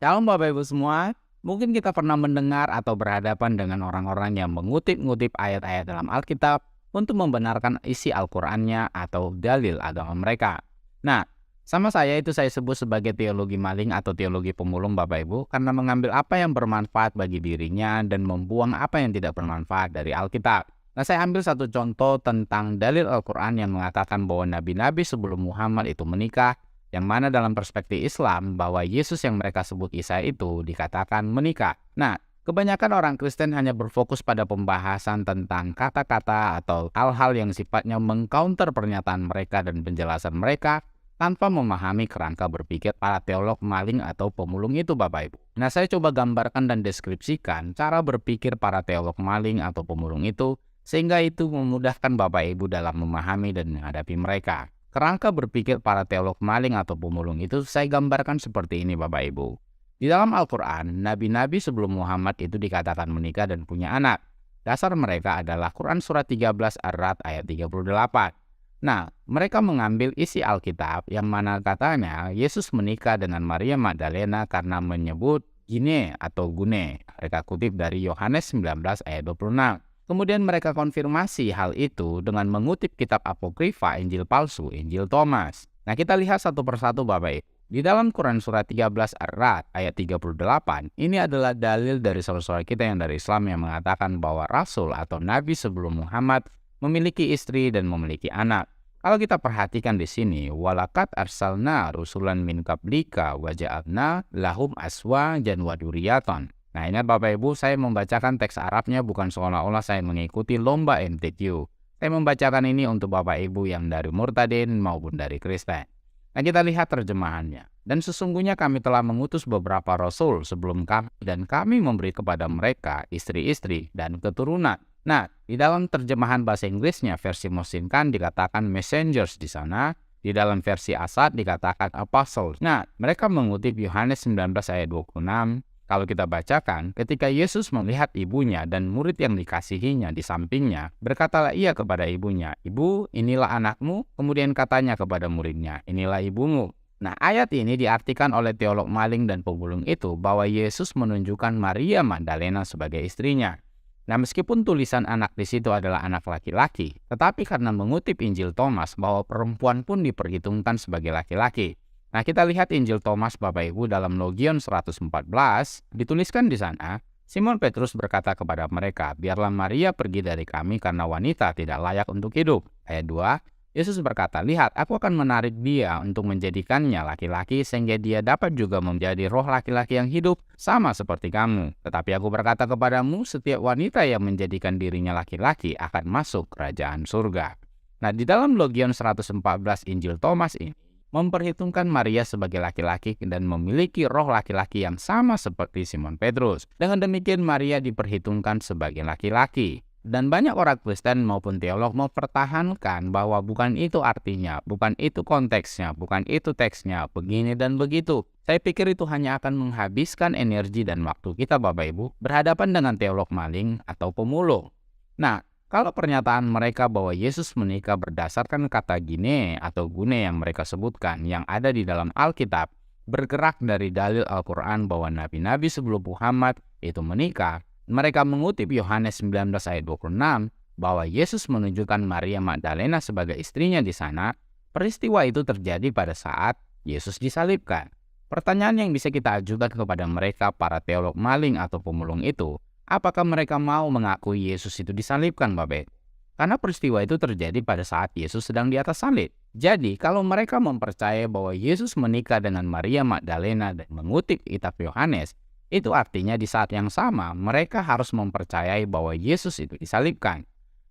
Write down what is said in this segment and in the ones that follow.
Shalom Bapak Ibu semua, mungkin kita pernah mendengar atau berhadapan dengan orang-orang yang mengutip-ngutip ayat-ayat dalam Alkitab untuk membenarkan isi Al-Qur'annya atau dalil agama mereka. Nah, sama saya sebut sebagai teologi maling atau teologi pemulung Bapak Ibu, karena mengambil apa yang bermanfaat bagi dirinya dan membuang apa yang tidak bermanfaat dari Alkitab. Nah, saya ambil satu contoh tentang dalil Al-Qur'an yang mengatakan bahwa nabi-nabi sebelum Muhammad itu menikah, yang mana dalam perspektif Islam bahwa Yesus yang mereka sebut Isa itu dikatakan menikah. Nah, kebanyakan orang Kristen hanya berfokus pada pembahasan tentang kata-kata atau hal-hal yang sifatnya mengcounter pernyataan mereka dan penjelasan mereka tanpa memahami kerangka berpikir para teolog maling atau pemulung itu Bapak Ibu. Nah, saya coba gambarkan dan deskripsikan cara berpikir para teolog maling atau pemulung itu sehingga itu memudahkan Bapak Ibu dalam memahami dan menghadapi mereka. Kerangka berpikir para teolog maling atau pemulung itu saya gambarkan seperti ini Bapak Ibu. Di dalam Al-Quran, nabi-nabi sebelum Muhammad itu dikatakan menikah dan punya anak. Dasar mereka adalah Quran Surat 13 Ar-Ra'd ayat 38. Nah, mereka mengambil isi Alkitab yang mana katanya Yesus menikah dengan Maria Magdalena karena menyebut gine atau gune. Mereka kutip dari Yohanes 19 ayat 26. Kemudian mereka konfirmasi hal itu dengan mengutip kitab apokrifa Injil palsu, Injil Thomas. Nah, kita lihat satu persatu Bapak Ibu. Di dalam Quran Surat 13 Ar-Ra'd ayat 38, ini adalah dalil dari saudara-saudara kita yang dari Islam yang mengatakan bahwa Rasul atau Nabi sebelum Muhammad memiliki istri dan memiliki anak. Kalau kita perhatikan di sini, walakat arsalna rusulan min qablika wa ja'alna lahum azwajan wa dzurriyyatan. Nah, ingat Bapak Ibu, saya membacakan teks Arabnya bukan seolah-olah saya mengikuti lomba MTQ. Saya membacakan ini untuk Bapak Ibu yang dari Murtadin maupun dari Kristen. Nah, kita lihat terjemahannya. Dan sesungguhnya kami telah mengutus beberapa rasul sebelum kami dan kami memberi kepada mereka istri-istri dan keturunan. Nah, di dalam terjemahan bahasa Inggrisnya versi Muslimkan dikatakan messengers di sana. Di dalam versi Asad dikatakan apostles. Nah, mereka mengutip Yohanes 19 ayat 26. Kalau kita bacakan, ketika Yesus melihat ibunya dan murid yang dikasihinya di sampingnya, berkatalah ia kepada ibunya, "Ibu, inilah anakmu." Kemudian katanya kepada muridnya, "Inilah ibumu." Nah, ayat ini diartikan oleh teolog maling dan pemulung itu bahwa Yesus menunjukkan Maria Magdalena sebagai istrinya. Nah, meskipun tulisan anak di situ adalah anak laki-laki, tetapi karena mengutip Injil Thomas bahwa perempuan pun diperhitungkan sebagai laki-laki. Nah, kita lihat Injil Thomas Bapak Ibu dalam Logion 114, dituliskan di sana, Simon Petrus berkata kepada mereka, "Biarlah Maria pergi dari kami karena wanita tidak layak untuk hidup." Ayat 2, Yesus berkata, "Lihat, aku akan menarik dia untuk menjadikannya laki-laki sehingga dia dapat juga menjadi roh laki-laki yang hidup sama seperti kamu. Tetapi aku berkata kepadamu, setiap wanita yang menjadikan dirinya laki-laki akan masuk kerajaan surga." Nah, di dalam Logion 114 Injil Thomas ini, memperhitungkan Maria sebagai laki-laki dan memiliki roh laki-laki yang sama seperti Simon Petrus. Dengan demikian Maria diperhitungkan sebagai laki-laki. Dan banyak orang Kristen maupun teolog mempertahankan bahwa bukan itu artinya, bukan itu konteksnya, bukan itu teksnya, begini dan begitu. Saya pikir itu hanya akan menghabiskan energi dan waktu kita Bapak Ibu berhadapan dengan teolog maling atau pemulung. Nah, kalau pernyataan mereka bahwa Yesus menikah berdasarkan kata gine atau gune yang mereka sebutkan yang ada di dalam Alkitab bergerak dari dalil Al-Quran bahwa nabi-nabi sebelum Muhammad itu menikah, mereka mengutip Yohanes 19 ayat 26 bahwa Yesus menunjukkan Maria Magdalena sebagai istrinya di sana, peristiwa itu terjadi pada saat Yesus disalibkan. Pertanyaan yang bisa kita ajukan kepada mereka para teolog maling atau pemulung itu, apakah mereka mau mengakui Yesus itu disalibkan, Bapak? Karena peristiwa itu terjadi pada saat Yesus sedang di atas salib. Jadi, kalau mereka mempercayai bahwa Yesus menikah dengan Maria Magdalena dan mengutip kitab Yohanes, itu artinya di saat yang sama mereka harus mempercayai bahwa Yesus itu disalibkan.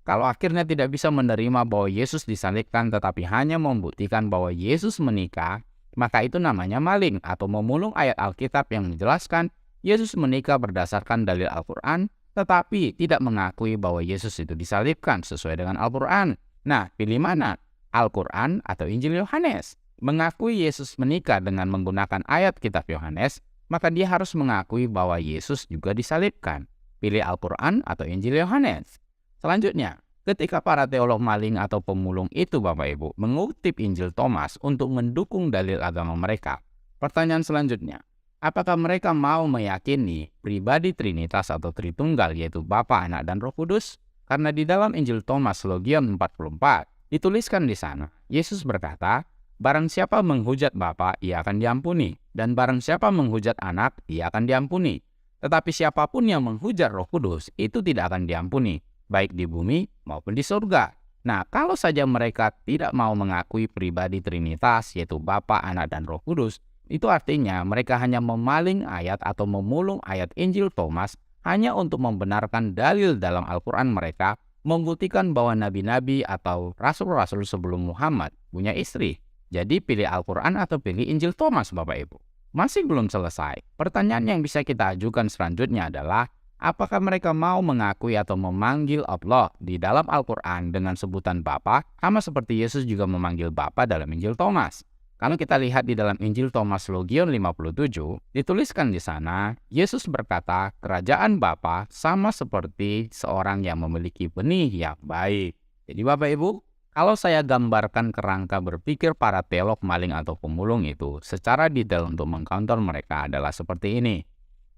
Kalau akhirnya tidak bisa menerima bahwa Yesus disalibkan tetapi hanya membuktikan bahwa Yesus menikah, maka itu namanya maling atau memulung ayat Alkitab yang menjelaskan Yesus menikah berdasarkan dalil Al-Quran, tetapi tidak mengakui bahwa Yesus itu disalibkan sesuai dengan Al-Quran. Nah, pilih mana? Al-Quran atau Injil Yohanes? Mengakui Yesus menikah dengan menggunakan ayat kitab Yohanes, maka dia harus mengakui bahwa Yesus juga disalibkan. Pilih Al-Quran atau Injil Yohanes. Selanjutnya, ketika para teolog maling atau pemulung itu Bapak Ibu mengutip Injil Thomas untuk mendukung dalil agama mereka, pertanyaan selanjutnya, Apakah mereka mau meyakini pribadi Trinitas atau Tritunggal yaitu Bapa, Anak, dan Roh Kudus? Karena di dalam Injil Thomas Logion 44 dituliskan di sana, Yesus berkata, "Barang siapa menghujat Bapa, ia akan diampuni, dan barang siapa menghujat Anak, ia akan diampuni. Tetapi siapapun yang menghujat Roh Kudus, itu tidak akan diampuni, baik di bumi maupun di surga." Nah, kalau saja mereka tidak mau mengakui pribadi Trinitas yaitu Bapa, Anak, dan Roh Kudus, itu artinya mereka hanya memaling ayat atau memulung ayat Injil Thomas hanya untuk membenarkan dalil dalam Al-Quran mereka, membuktikan bahwa nabi-nabi atau rasul-rasul sebelum Muhammad punya istri. Jadi pilih Al-Quran atau pilih Injil Thomas, Bapak Ibu. Masih belum selesai. Pertanyaan yang bisa kita ajukan selanjutnya adalah, apakah mereka mau mengakui atau memanggil Allah di dalam Al-Quran dengan sebutan Bapa, sama seperti Yesus juga memanggil Bapa dalam Injil Thomas? Kalau kita lihat di dalam Injil Thomas Logion 57, dituliskan di sana, Yesus berkata, kerajaan Bapa sama seperti seorang yang memiliki benih yang baik. Jadi Bapak Ibu, kalau saya gambarkan kerangka berpikir para teolog maling atau pemulung itu secara detail untuk mengcounter mereka adalah seperti ini.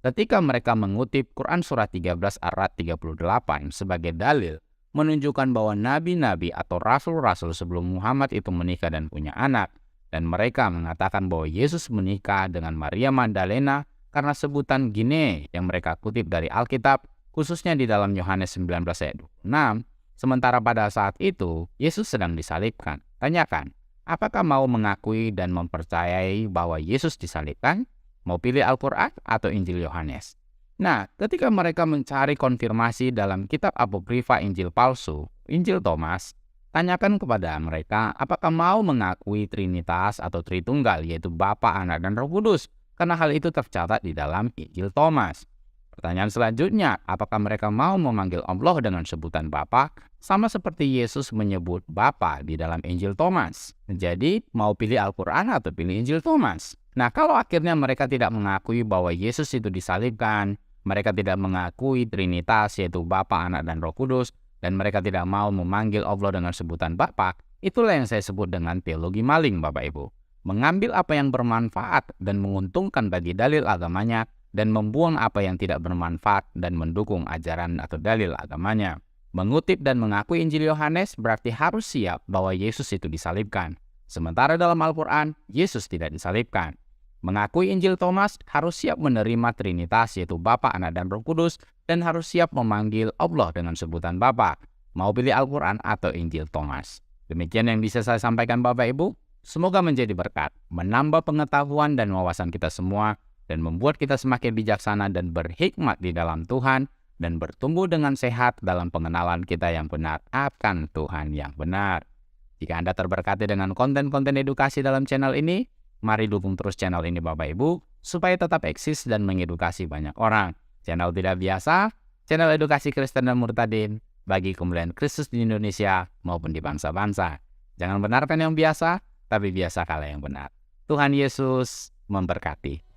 Ketika mereka mengutip Quran Surat 13 ayat 38 sebagai dalil, menunjukkan bahwa nabi-nabi atau rasul-rasul sebelum Muhammad itu menikah dan punya anak, dan mereka mengatakan bahwa Yesus menikah dengan Maria Magdalena karena sebutan gine yang mereka kutip dari Alkitab, khususnya di dalam Yohanes 19 ayat 26. Sementara pada saat itu, Yesus sedang disalibkan. Tanyakan, apakah mau mengakui dan mempercayai bahwa Yesus disalibkan? Mau pilih Al-Quran atau Injil Yohanes? Nah, ketika mereka mencari konfirmasi dalam kitab apokrifa Injil palsu, Injil Thomas, tanyakan kepada mereka apakah mau mengakui Trinitas atau Tritunggal yaitu Bapa, Anak, dan Roh Kudus, karena hal itu tercatat di dalam Injil Thomas. Pertanyaan selanjutnya, apakah mereka mau memanggil Allah dengan sebutan Bapa, sama seperti Yesus menyebut Bapa di dalam Injil Thomas? Jadi, mau pilih Al-Quran atau pilih Injil Thomas? Nah, kalau akhirnya mereka tidak mengakui bahwa Yesus itu disalibkan, mereka tidak mengakui Trinitas yaitu Bapa, Anak, dan Roh Kudus, dan mereka tidak mau memanggil Allah dengan sebutan Bapa, itulah yang saya sebut dengan teologi maling, Bapak Ibu. Mengambil apa yang bermanfaat dan menguntungkan bagi dalil agamanya, dan membuang apa yang tidak bermanfaat dan mendukung ajaran atau dalil agamanya. Mengutip dan mengakui Injil Yohanes berarti harus siap bahwa Yesus itu disalibkan. Sementara dalam Al-Quran, Yesus tidak disalibkan. Mengakui Injil Thomas harus siap menerima Trinitas yaitu Bapa, Anak, dan Roh Kudus, dan harus siap memanggil Allah dengan sebutan Bapa. Mau pilih Al-Quran atau Injil Thomas? Demikian yang bisa saya sampaikan Bapak Ibu. Semoga menjadi berkat, menambah pengetahuan dan wawasan kita semua, dan membuat kita semakin bijaksana dan berhikmat di dalam Tuhan, dan bertumbuh dengan sehat dalam pengenalan kita yang benar akan Tuhan yang benar. Jika Anda terberkati dengan konten-konten edukasi dalam channel ini, mari dukung terus channel ini Bapak Ibu, supaya tetap eksis dan mengedukasi banyak orang. Channel tidak biasa, channel edukasi Kristen dan Murtadin, bagi kemuliaan Kristus di Indonesia maupun di bangsa-bangsa. Jangan benarkan yang biasa, tapi biasakanlah yang benar. Tuhan Yesus memberkati.